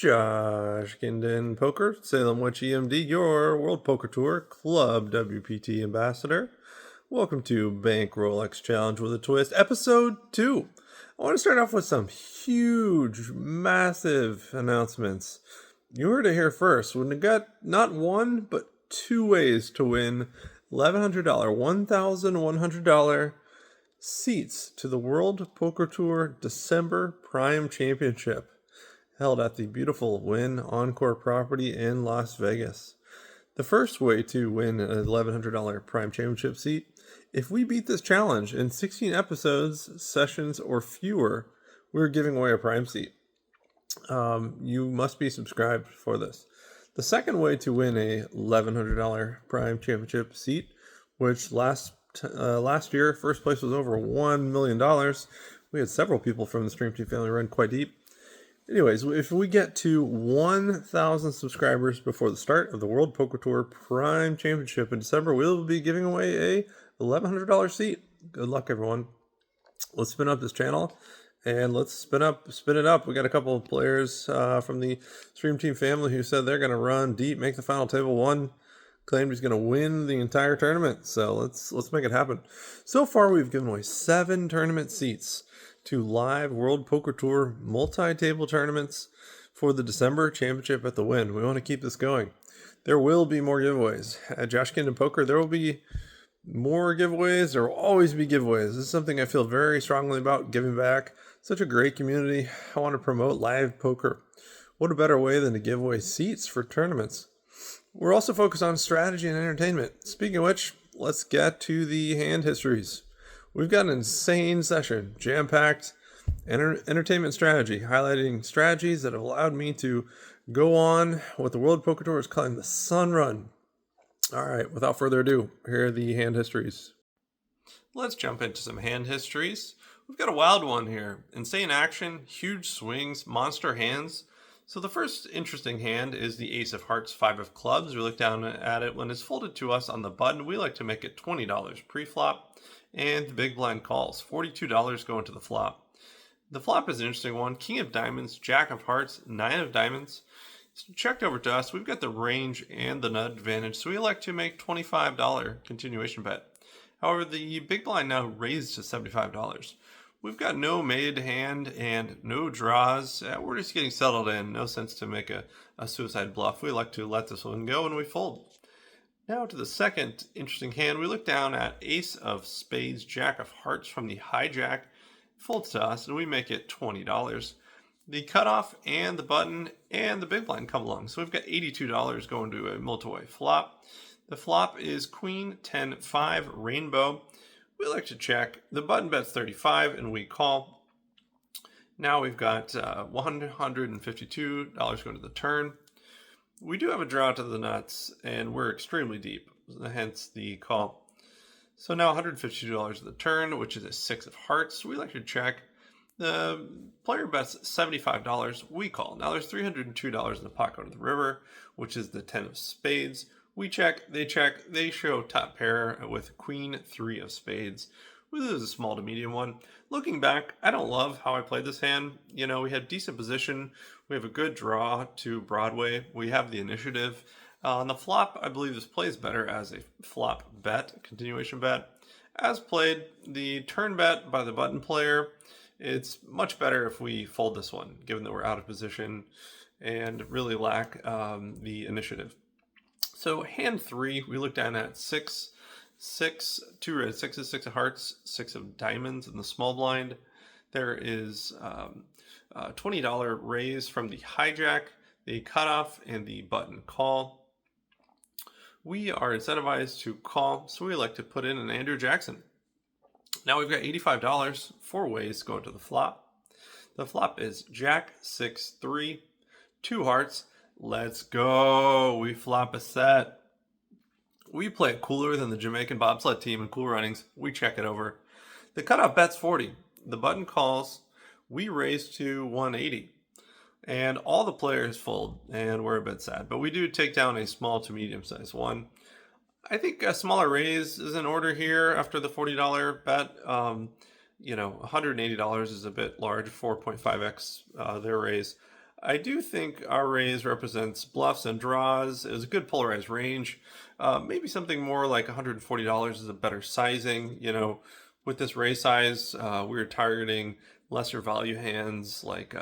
Josh Guindon Poker, Salem Witch EMD, your World Poker Tour Club WPT Ambassador. Welcome to Bankroll X Challenge with a Twist, Episode 2. I want to start off with some huge, massive announcements. You heard it here first. We've got not one, but two ways to win $1,100, $1,100 seats to the World Poker Tour December Prime Championship, held at the beautiful Wynn Encore property in Las Vegas. The first way to win an $1,100 Prime Championship seat, if we beat this challenge in 16 episodes, sessions, or fewer, we're giving away a Prime seat. You must be subscribed for this. The second way to win a $1,100 Prime Championship seat, which last year, first place was over $1 million. We had several people from the Stream Team family run quite deep. Anyways, if we get to 1,000 subscribers before the start of the World Poker Tour Prime Championship in December, we'll be giving away a $1,100 seat. Good luck, everyone. Let's spin up this channel, and let's spin it up. We got a couple of players from the Stream Team family who said they're going to run deep, make the final table. One claimed he's going to win the entire tournament, so let's make it happen. So far, we've given away 7 tournament seats to live World Poker Tour multi-table tournaments for the December championship at the Wynn. We want to keep this going. There will be more giveaways. At Josh Guindon Poker, there will be more giveaways. There will always be giveaways. This is something I feel very strongly about, giving back. Such a great community. I want to promote live poker. What a better way than to give away seats for tournaments? We're also focused on strategy and entertainment. Speaking of which, let's get to the hand histories. We've got an insane session, jam-packed entertainment strategy, highlighting strategies that have allowed me to go on what the World Poker Tour is calling the Sun Run. All right, without further ado, here are the hand histories. Let's jump into some hand histories. We've got a wild one here. Insane action, huge swings, monster hands. So the first interesting hand is the Ace of Hearts, 5 of Clubs. We look down at it. When it's folded to us on the button, we like to make it $20 pre-flop. And the big blind calls, $42 going to the flop. The flop is an interesting one. King of Diamonds, Jack of Hearts, 9 of Diamonds. It's checked over to us. We've got the range and the nut advantage, so we like to make $25 continuation bet. However, the big blind now raised to $75. We've got no made hand and no draws. We're just getting settled in. No sense to make a suicide bluff. We like to let this one go and we fold. Now to the second interesting hand, we look down at Ace of Spades, Jack of Hearts from the hijack, folds to us, and we make it $20. The cutoff and the button and the big blind come along, so we've got $82 going to a multiway flop. The flop is Queen 10-5 Rainbow. We like to check. The button bets 35 and we call. Now we've got $152 going to the turn. We do have a draw to the nuts, and we're extremely deep, hence the call. So now $152 at the turn, which is a 6 of Hearts. We like to check. The player bets $75. We call. Now there's $302 in the pot going to the river, which is the 10 of Spades. We check. They show top pair with Queen 3 of Spades. This is a small to medium one. Looking back, I don't love how I played this hand. You know, we had decent position. We have a good draw to Broadway. We have the initiative. On the flop, I believe this plays better as a flop bet, continuation bet. As played, the turn bet by the button player, it's much better if we fold this one, given that we're out of position and really lack the initiative. So hand 3, we look down at 6, 2 red, 6 of Hearts, 6 of Diamonds in the small blind. There is a $20 raise from the hijack, the cutoff, and the button call. We are incentivized to call, so we like to put in an Andrew Jackson. Now we've got $85, 4 ways going to the flop. The flop is Jack 6-3, 2 hearts. Let's go. We flop a set. We play it cooler than the Jamaican bobsled team in Cool Runnings. We check it over. The cutoff bet's 40. The button calls. We raise to 180. And all the players fold, and we're a bit sad. But we do take down a small to medium size one. I think a smaller raise is in order here after the $40 bet. $180 is a bit large, 4.5x their raise. I do think our raise represents bluffs and draws. It was a good polarized range. Maybe something more like $140 is a better sizing. With this raise size, we were targeting lesser value hands like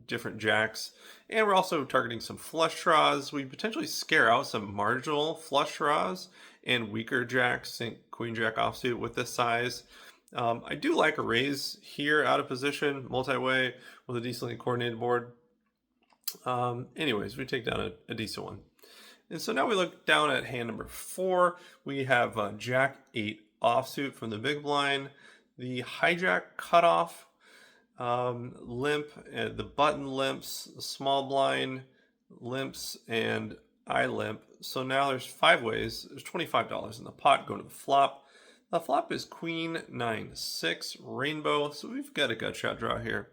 different jacks. And we're also targeting some flush draws. We potentially scare out some marginal flush draws and weaker jacks, think queen jack offsuit with this size. I do like a raise here out of position, multi-way with a decently coordinated board. Anyways, we take down a decent one. And so now we look down at hand number 4. We have Jack 8 offsuit from the big blind, the hijack cutoff, limp, the button limps, the small blind limps, and I limp. So now there's 5 ways. There's $25 in the pot going to the flop. The flop is Queen 9-6 rainbow. So we've got a gut shot draw here.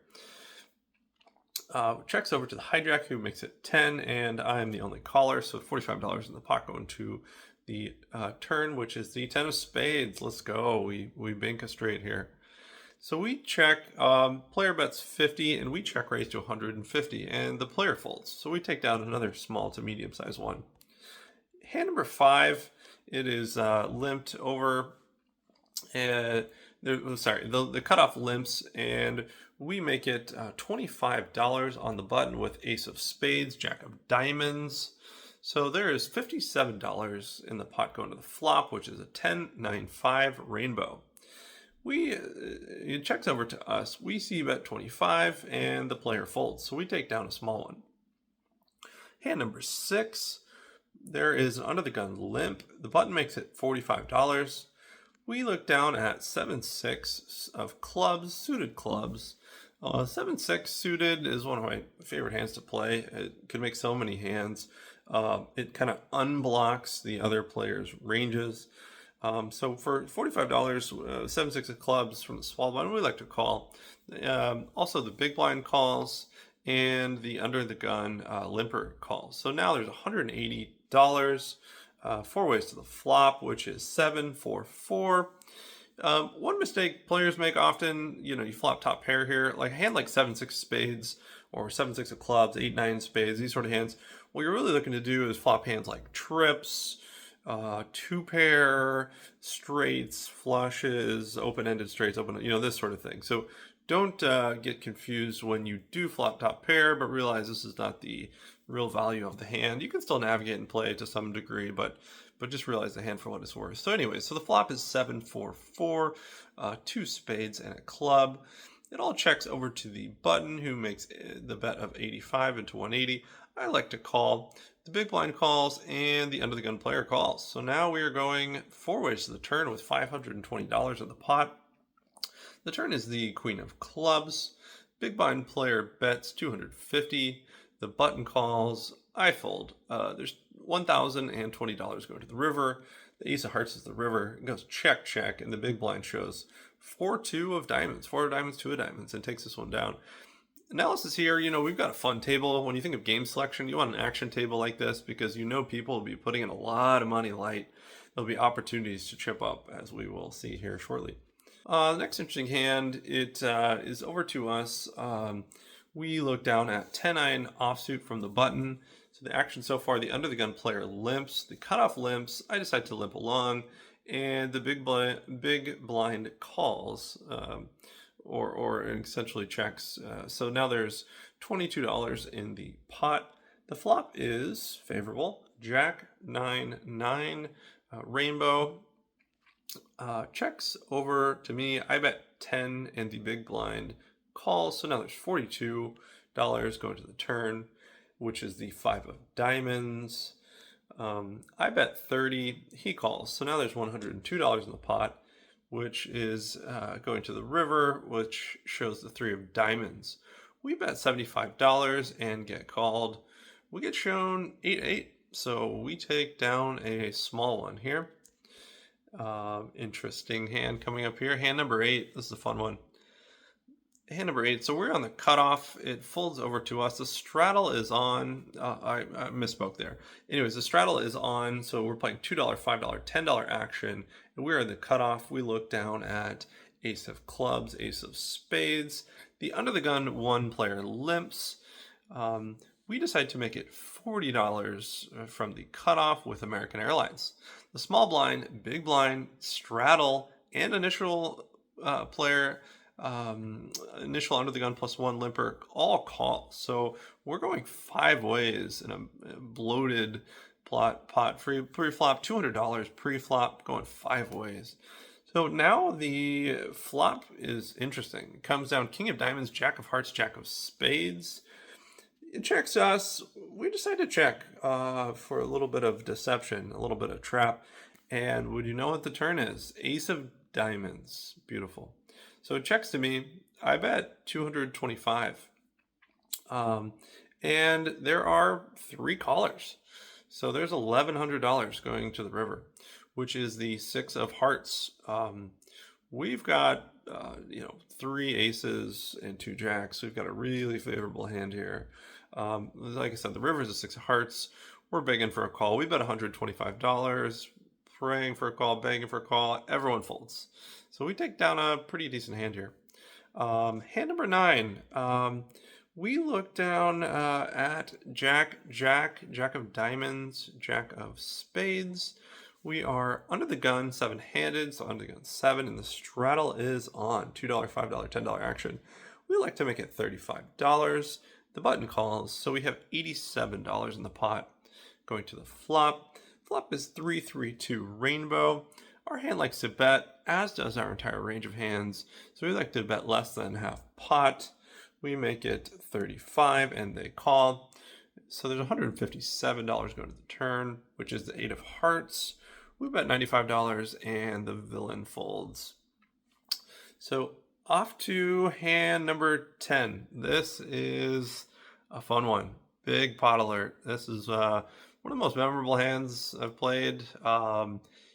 Checks over to the hijack, who makes it 10, and I'm the only caller, so $45 in the pot going to the turn, which is the 10 of spades. Let's go. We bank a straight here. So we check, player bets 50, and we check raise to 150, and the player folds. So we take down another small to medium size one. Hand number 5, it is limped over, and the cutoff limps, and we make it $25 on the button with ace of spades, jack of diamonds. So there is $57 in the pot going to the flop, which is a 10-9-5 rainbow. It checks over to us. We see bet 25 and the player folds. So we take down a small one. Hand number 6, there is an under the gun limp. The button makes it $45. We look down at 7-6 of clubs, suited clubs. 7-6 suited is one of my favorite hands to play. It can make so many hands. It kind of unblocks the other player's ranges. So for $45, 7-6 of clubs from the small blind, we like to call. Also the big blind calls and the under the gun limper calls. So now there's $180. 4 ways to the flop, which is 7-4-4. One mistake players make often, you flop top pair here, like a hand like 7-6 spades or 7-6 of clubs, 8-9 spades, these sort of hands. What you're really looking to do is flop hands like trips, 2-pair, straights, flushes, open-ended straights, this sort of thing. So don't get confused when you do flop top pair, but realize this is not the real value of the hand. You can still navigate and play to some degree, but just realize the hand for what it's worth. So anyway, so the flop is 7-4-4, 2 spades and a club. It all checks over to the button, who makes the bet of 85 into 180. I like to call. The big blind calls and the under the gun player calls. So now we are going 4 ways to the turn with $520 in the pot. The turn is the queen of clubs. Big blind player bets 250. The button calls. I fold. There's $1,020 going to the river. The ace of hearts is the river. It goes check, check, and the big blind shows 4-2 of diamonds, 4 of diamonds, 2 of diamonds, and takes this one down. Analysis here, we've got a fun table. When you think of game selection, you want an action table like this because people will be putting in a lot of money light. There'll be opportunities to chip up, as we will see here shortly. The next interesting hand, it is over to us. We look down at 10-9 offsuit from the button. So the action so far, the under the gun player limps, the cutoff limps. I decide to limp along, and the big blind calls, or essentially checks. So now there's $22 in the pot. The flop is favorable. Jack 9-9 rainbow. Checks over to me. I bet 10 and the big blind calls. So now there's $42 going to the turn, which is the 5 of diamonds. I bet 30. He calls. So now there's $102 in the pot, which is going to the river, which shows the 3 of diamonds. We bet $75 and get called. We get shown 8-8. So we take down a small one here. Interesting hand coming up here. Hand number 8. This is a fun one. Hand number 8. So we're on the cutoff. It folds over to us. The straddle is on. I misspoke there. Anyways, the straddle is on. So we're playing $2, $5, $10 action. And we're in the cutoff. We look down at ace of clubs, ace of spades. The under the gun one player limps. We decided to make it $40 from the cutoff with American Airlines. The small blind, big blind, straddle, and initial player, initial under the gun +1 limper, all call. So we're going 5 ways in a bloated pot pre-flop, $200 pre-flop, going 5 ways. So now the flop is interesting. It comes down King of Diamonds, Jack of Hearts, Jack of Spades. It checks us. We decide to check for a little bit of deception, a little bit of trap. And would you know what the turn is? Ace of Diamonds. Beautiful. So it checks to me. I bet 225. And there are 3 callers. So there's $1,100 going to the river, which is the 6 of hearts. We've got, 3 aces and 2 jacks. So we've got a really favorable hand here. Like I said, the river is a 6 of hearts. We're begging for a call. We bet $125, praying for a call, begging for a call. Everyone folds. So we take down a pretty decent hand here. Hand number 9. We look down at Jack of Diamonds, Jack of Spades. We are under the gun, 7-handed, so under the gun 7, and the straddle is on. $2, $5, $10 action. We like to make it $35. The button calls, so we have $87 in the pot. Going to the flop. Flop is 3-3-2 rainbow. Our hand likes to bet, as does our entire range of hands, so we like to bet less than half pot. We make it 35 and they call. So there's $157 going to the turn, which is the 8 of hearts. We bet $95 and the villain folds. So off to hand number 10. This is a fun one. Big pot alert. This is one of the most memorable hands I've played.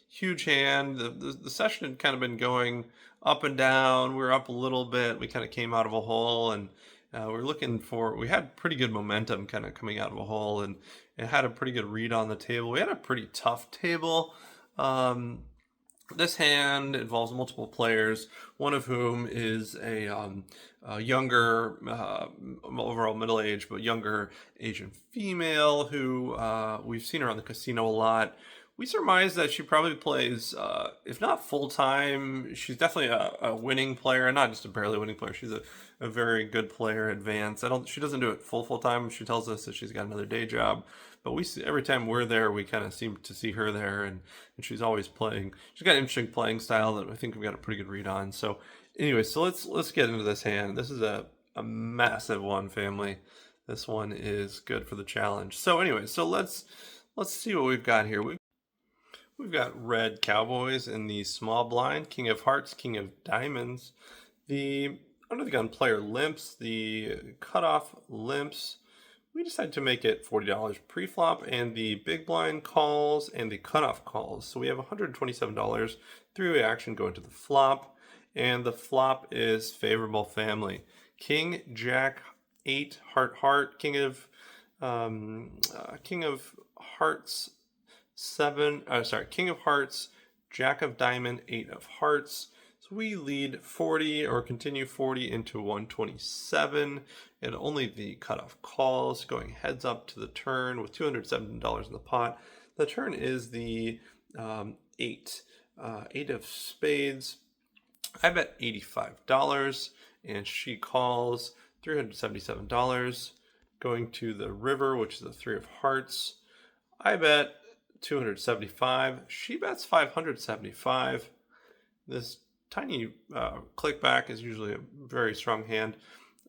Huge hand. The session had kind of been going up and down. We were up a little bit. We kind of came out of a hole, and we had pretty good momentum kind of coming out of a hole, and it had a pretty good read on the table. We had a pretty tough table. This hand involves multiple players, one of whom is a younger, overall middle-aged, but younger Asian female who we've seen around the casino a lot. We surmise that she probably plays, if not full-time, she's definitely a winning player, not just a barely winning player. She's a very good player, advanced. She doesn't do it full-time. She tells us that she's got another day job. But we see, every time we're there, we kind of seem to see her there, and she's always playing. She's got an interesting playing style that I think we've got a pretty good read on. So anyway, so let's get into this hand. This is a massive one, family. This one is good for the challenge. So anyway, so let's see what we've got here. We've got red cowboys in the small blind, King of Hearts, King of Diamonds. The under the gun player limps, the cutoff limps. We decided to make it $40 pre-flop, and the big blind calls and the cutoff calls. So we have $127 three-way action going to the flop, and the flop is favorable, family. King, Jack, 8, heart, King of Hearts, 7. King of Hearts, Jack of Diamond, 8 of Hearts. So we lead 40 or continue 40 into 127, and only the cutoff calls, going heads up to the turn with $207 in the pot. The turn is the 8 of spades. I bet $85, and she calls $377. Going to the river, which is the 3 of hearts. I bet $275. She bets $575. This tiny click back is usually a very strong hand.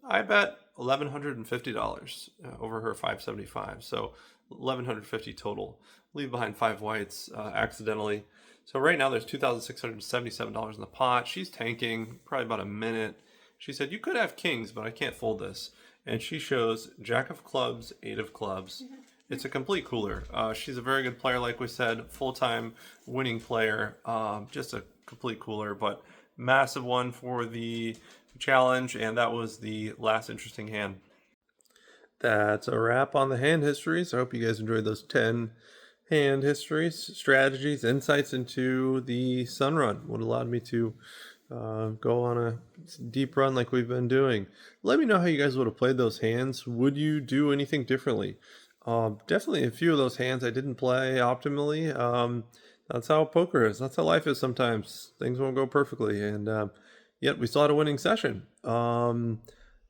I bet $1,150 over her $575. So $1,150 total. Leave behind 5 whites accidentally. So right now there's $2,677 in the pot. She's tanking probably about a minute. She said, "You could have kings, but I can't fold this." And she shows Jack of clubs, 8 of clubs. It's a complete cooler. She's a very good player, like we said, full-time winning player. Just a complete cooler, but massive one for the challenge, and that was the last interesting hand. That's a wrap on the hand histories. I hope you guys enjoyed those 10 hand histories, strategies, insights into the sun run. What allowed me to go on a deep run like we've been doing. Let me know how you guys would have played those hands. Would you do anything differently? Definitely a few of those hands I didn't play optimally. That's how poker is. That's how life is sometimes. Things won't go perfectly. And yet we still had a winning session.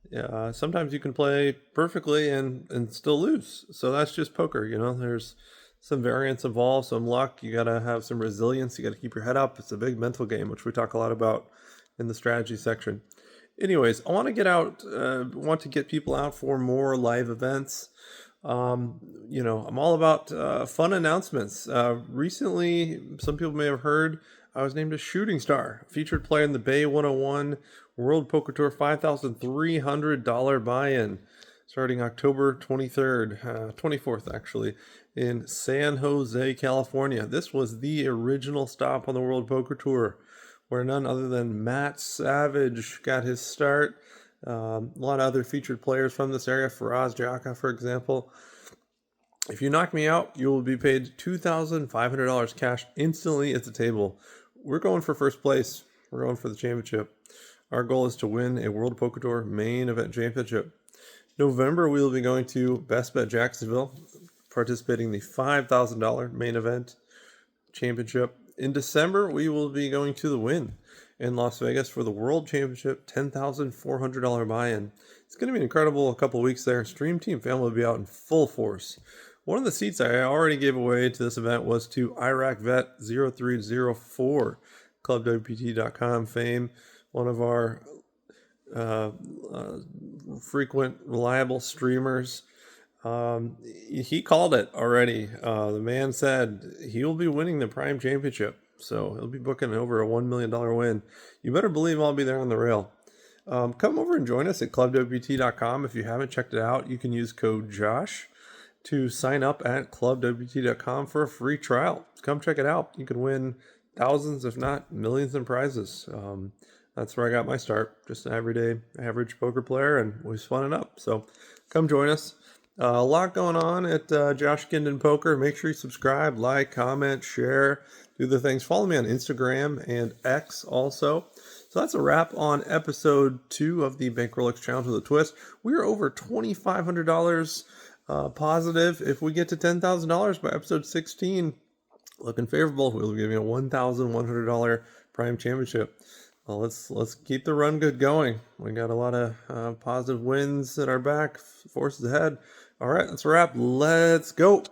Yeah, sometimes you can play perfectly and still lose. So that's just poker, you know. There's some variance involved, some luck. You got to have some resilience. You got to keep your head up. It's a big mental game, which we talk a lot about in the strategy section. Anyways, I want to get out, want to get people out for more live events. You know, I'm all about fun announcements. Recently, some people may have heard I was named a shooting star, featured player in the Bay 101 World Poker Tour $5,300 buy-in, starting October 23rd, 24th actually, in San Jose, California. This was the original stop on the World Poker Tour, where none other than Matt Savage got his start. A lot of other featured players from this area, Faraz Jaka, for example. If you knock me out, you will be paid $2,500 cash instantly at the table. We're going for first place. We're going for the championship. Our goal is to win a World Poker Tour main event championship. November, we will be going to Best Bet Jacksonville, participating in the $5,000 main event championship. In December, we will be going to the Wynn in Las Vegas for the World Championship $10,400 buy-in. It's going to be an incredible couple weeks there. Stream Team Family will be out in full force. One of the seats I already gave away to this event was to Iraq Vet 0304, ClubWPT.com fame, one of our frequent, reliable streamers. He called it already. The man said he will be winning the Prime Championship, so he'll be booking over a $1 million win. You better believe I'll be there on the rail. Come over and join us at clubwpt.com. If you haven't checked it out, you can use code JOSH to sign up at clubwpt.com for a free trial. Come check it out. You can win thousands, if not millions, in prizes. That's where I got my start. Just an everyday average poker player, and we spun it up. So come join us. A lot going on at Josh Guindon Poker. Make sure you subscribe, like, comment, share, do the things. Follow me on Instagram and X also. So that's a wrap on episode 2 of the Bankroll Challenge with a Twist. We are over $2,500 positive. If we get to $10,000 by episode 16, looking favorable. We'll be giving a $1,100 Prime Championship. Well, let's keep the run good going. We got a lot of positive wins at our back, forces ahead. All right, that's a wrap. Let's go.